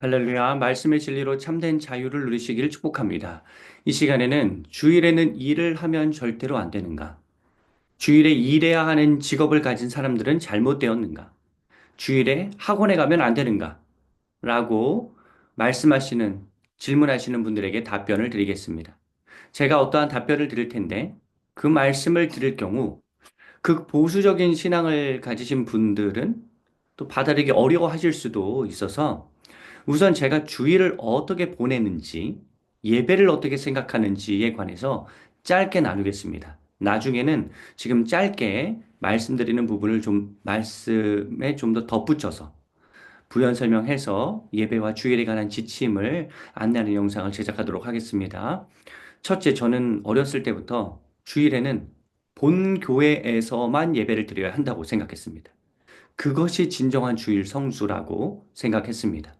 할렐루야, 말씀의 진리로 참된 자유를 누리시길 축복합니다. 이 시간에는 주일에는 일을 하면 절대로 안 되는가? 주일에 일해야 하는 직업을 가진 사람들은 잘못되었는가? 주일에 학원에 가면 안 되는가? 라고 말씀하시는, 질문하시는 분들에게 답변을 드리겠습니다. 제가 어떠한 답변을 드릴 텐데, 그 말씀을 들을 경우, 극보수적인 신앙을 가지신 분들은 또 받아들이기 어려워하실 수도 있어서 우선 제가 주일을 어떻게 보내는지, 예배를 어떻게 생각하는지에 관해서 짧게 나누겠습니다. 나중에는 지금 짧게 말씀드리는 부분을 말씀에 좀 더 덧붙여서 부연 설명해서 예배와 주일에 관한 지침을 안내하는 영상을 제작하도록 하겠습니다. 첫째, 저는 어렸을 때부터 주일에는 본 교회에서만 예배를 드려야 한다고 생각했습니다. 그것이 진정한 주일 성수라고 생각했습니다.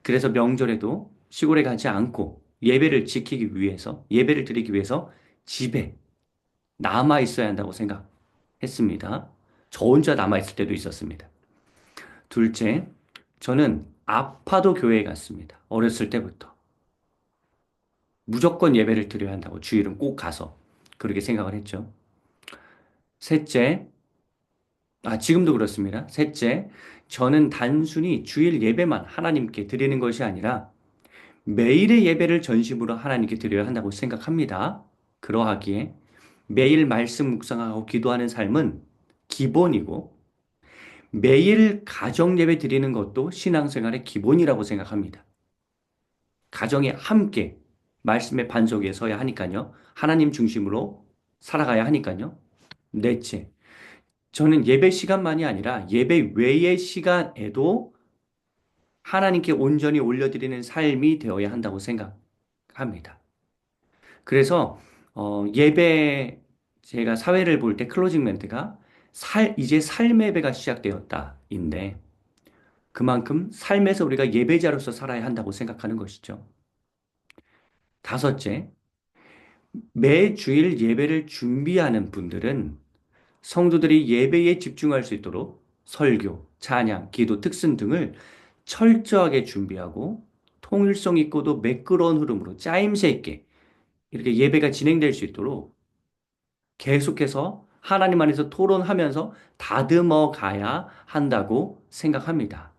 그래서 명절에도 시골에 가지 않고 예배를 드리기 위해서 집에 남아 있어야 한다고 생각했습니다. 저 혼자 남아 있을 때도 있었습니다. 둘째, 저는 아파도 교회에 갔습니다. 어렸을 때부터. 무조건 예배를 드려야 한다고 주일은 꼭 가서 그렇게 생각을 했죠. 셋째, 지금도 그렇습니다. 셋째, 저는 단순히 주일 예배만 하나님께 드리는 것이 아니라 매일의 예배를 전심으로 하나님께 드려야 한다고 생각합니다. 그러하기에 매일 말씀 묵상하고 기도하는 삶은 기본이고 매일 가정 예배 드리는 것도 신앙생활의 기본이라고 생각합니다. 가정에 함께 말씀의 반석에 서야 하니까요. 하나님 중심으로 살아가야 하니까요. 넷째, 저는 예배 시간만이 아니라 예배 외의 시간에도 하나님께 온전히 올려드리는 삶이 되어야 한다고 생각합니다. 그래서 예배 제가 사회를 볼 때 클로징 멘트가 이제 삶의 예배가 시작되었다인데 그만큼 삶에서 우리가 예배자로서 살아야 한다고 생각하는 것이죠. 다섯째, 매 주일 예배를 준비하는 분들은 성도들이 예배에 집중할 수 있도록 설교, 찬양, 기도, 특승 등을 철저하게 준비하고 통일성 있고도 매끄러운 흐름으로 짜임새 있게 이렇게 예배가 진행될 수 있도록 계속해서 하나님 안에서 토론하면서 다듬어 가야 한다고 생각합니다.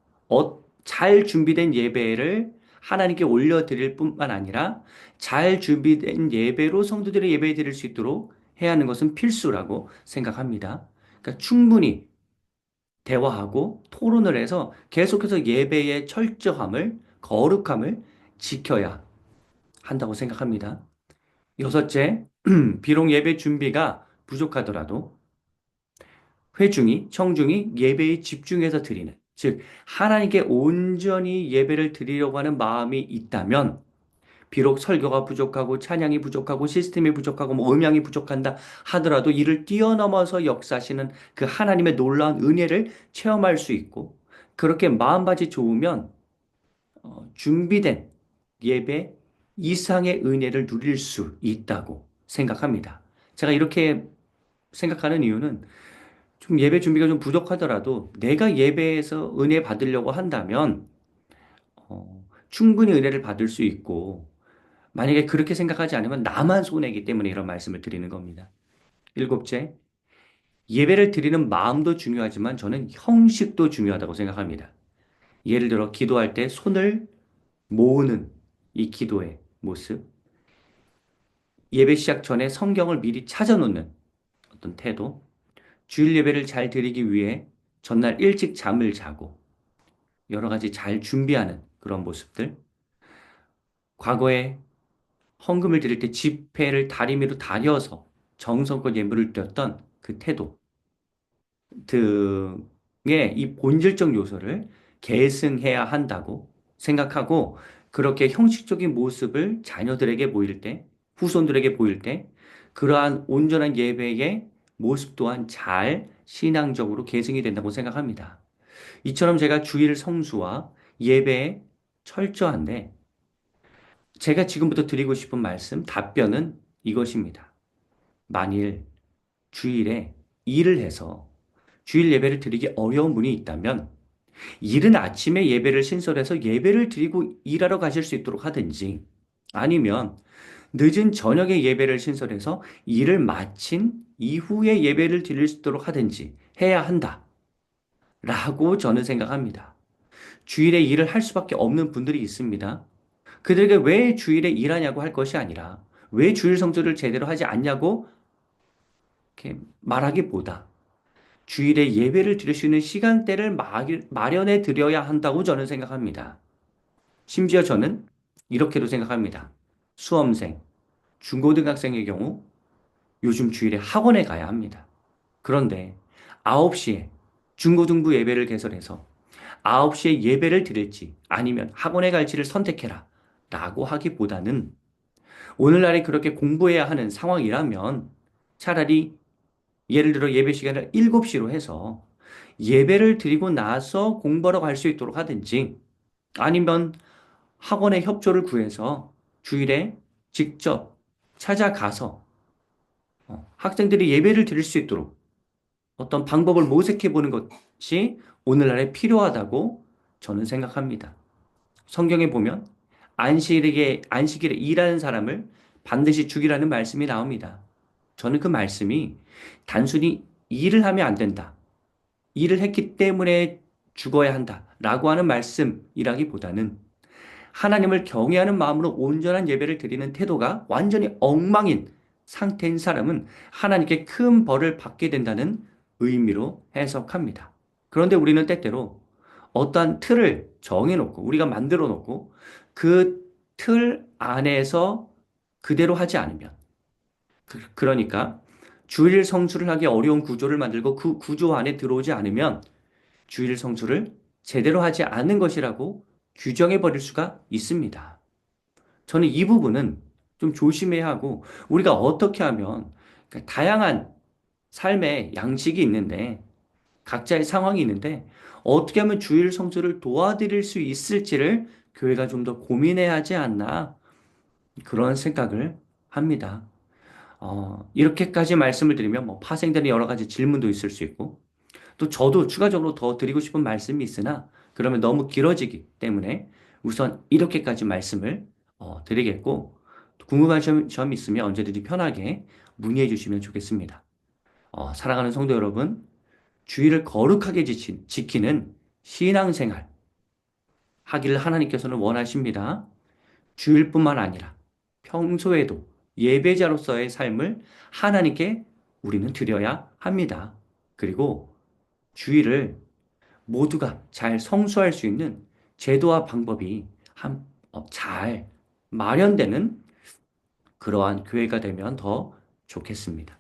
잘 준비된 예배를 하나님께 올려드릴 뿐만 아니라 잘 준비된 예배로 성도들의 예배 드릴 수 있도록 해야 하는 것은 필수라고 생각합니다. 그러니까 충분히 대화하고 토론을 해서 계속해서 예배의 철저함을, 거룩함을 지켜야 한다고 생각합니다. 여섯째, 비록 예배 준비가 부족하더라도 회중이, 청중이 예배에 집중해서 드리는, 즉, 하나님께 온전히 예배를 드리려고 하는 마음이 있다면, 비록 설교가 부족하고 찬양이 부족하고 시스템이 부족하고 음향이 부족한다 하더라도 이를 뛰어넘어서 역사하시는 그 하나님의 놀라운 은혜를 체험할 수 있고, 그렇게 마음가짐이 좋으면 준비된 예배 이상의 은혜를 누릴 수 있다고 생각합니다. 제가 이렇게 생각하는 이유는 좀 예배 준비가 좀 부족하더라도 내가 예배에서 은혜 받으려고 한다면 충분히 은혜를 받을 수 있고 만약에 그렇게 생각하지 않으면 나만 손해이기 때문에 이런 말씀을 드리는 겁니다. 일곱째, 예배를 드리는 마음도 중요하지만 저는 형식도 중요하다고 생각합니다. 예를 들어 기도할 때 손을 모으는 이 기도의 모습, 예배 시작 전에 성경을 미리 찾아놓는 어떤 태도, 주일 예배를 잘 드리기 위해 전날 일찍 잠을 자고 여러 가지 잘 준비하는 그런 모습들, 과거에 헌금을 드릴 때 지폐를 다리미로 다려서 정성껏 예물을 드렸던 그 태도 등의 이 본질적 요소를 계승해야 한다고 생각하고 그렇게 형식적인 모습을 자녀들에게 보일 때, 후손들에게 보일 때 그러한 온전한 예배의 모습 또한 잘 신앙적으로 계승이 된다고 생각합니다. 이처럼 제가 주일 성수와 예배에 철저한데 제가 지금부터 드리고 싶은 말씀, 답변은 이것입니다. 만일 주일에 일을 해서 주일 예배를 드리기 어려운 분이 있다면 이른 아침에 예배를 신설해서 예배를 드리고 일하러 가실 수 있도록 하든지 아니면 늦은 저녁에 예배를 신설해서 일을 마친 이후에 예배를 드릴 수 있도록 하든지 해야 한다. 라고 저는 생각합니다. 주일에 일을 할 수밖에 없는 분들이 있습니다. 그들에게 왜 주일에 일하냐고 할 것이 아니라 왜 주일 성수를 제대로 하지 않냐고 이렇게 말하기보다 주일에 예배를 드릴 수 있는 시간대를 마련해 드려야 한다고 저는 생각합니다. 심지어 저는 이렇게도 생각합니다. 수험생, 중고등학생의 경우 요즘 주일에 학원에 가야 합니다. 그런데 9시에 중고등부 예배를 개설해서 9시에 예배를 드릴지 아니면 학원에 갈지를 선택해라 라고 하기보다는 오늘날에 그렇게 공부해야 하는 상황이라면 차라리 예를 들어 예배 시간을 7시로 해서 예배를 드리고 나서 공부하러 갈 수 있도록 하든지 아니면 학원의 협조를 구해서 주일에 직접 찾아가서 학생들이 예배를 드릴 수 있도록 어떤 방법을 모색해 보는 것이 오늘날에 필요하다고 저는 생각합니다. 성경에 보면 안식일에 일하는 사람을 반드시 죽이라는 말씀이 나옵니다. 저는 그 말씀이 단순히 일을 하면 안 된다. 일을 했기 때문에 죽어야 한다. 라고 하는 말씀이라기보다는 하나님을 경외하는 마음으로 온전한 예배를 드리는 태도가 완전히 엉망인 상태인 사람은 하나님께 큰 벌을 받게 된다는 의미로 해석합니다. 그런데 우리는 때때로 어떠한 틀을 정해놓고 우리가 만들어 놓고 그 틀 안에서 그대로 하지 않으면 그러니까 주일 성수를 하기 어려운 구조를 만들고 그 구조 안에 들어오지 않으면 주일 성수를 제대로 하지 않는 것이라고 규정해 버릴 수가 있습니다. 저는 이 부분은 좀 조심해야 하고 우리가 어떻게 하면 그러니까 다양한 삶의 양식이 있는데 각자의 상황이 있는데 어떻게 하면 주일 성수를 도와드릴 수 있을지를 교회가 좀 더 고민해야 하지 않나 그런 생각을 합니다. 이렇게까지 말씀을 드리면 뭐 파생되는 여러 가지 질문도 있을 수 있고 또 저도 추가적으로 더 드리고 싶은 말씀이 있으나 그러면 너무 길어지기 때문에 우선 이렇게까지 말씀을 드리겠고 궁금한 점이 있으면 언제든지 편하게 문의해 주시면 좋겠습니다. 사랑하는 성도 여러분, 주의를 거룩하게 지키는 신앙생활 하기를 하나님께서는 원하십니다. 주일뿐만 아니라 평소에도 예배자로서의 삶을 하나님께 우리는 드려야 합니다. 그리고 주일을 모두가 잘 성수할 수 있는 제도와 방법이 잘 마련되는 그러한 교회가 되면 더 좋겠습니다.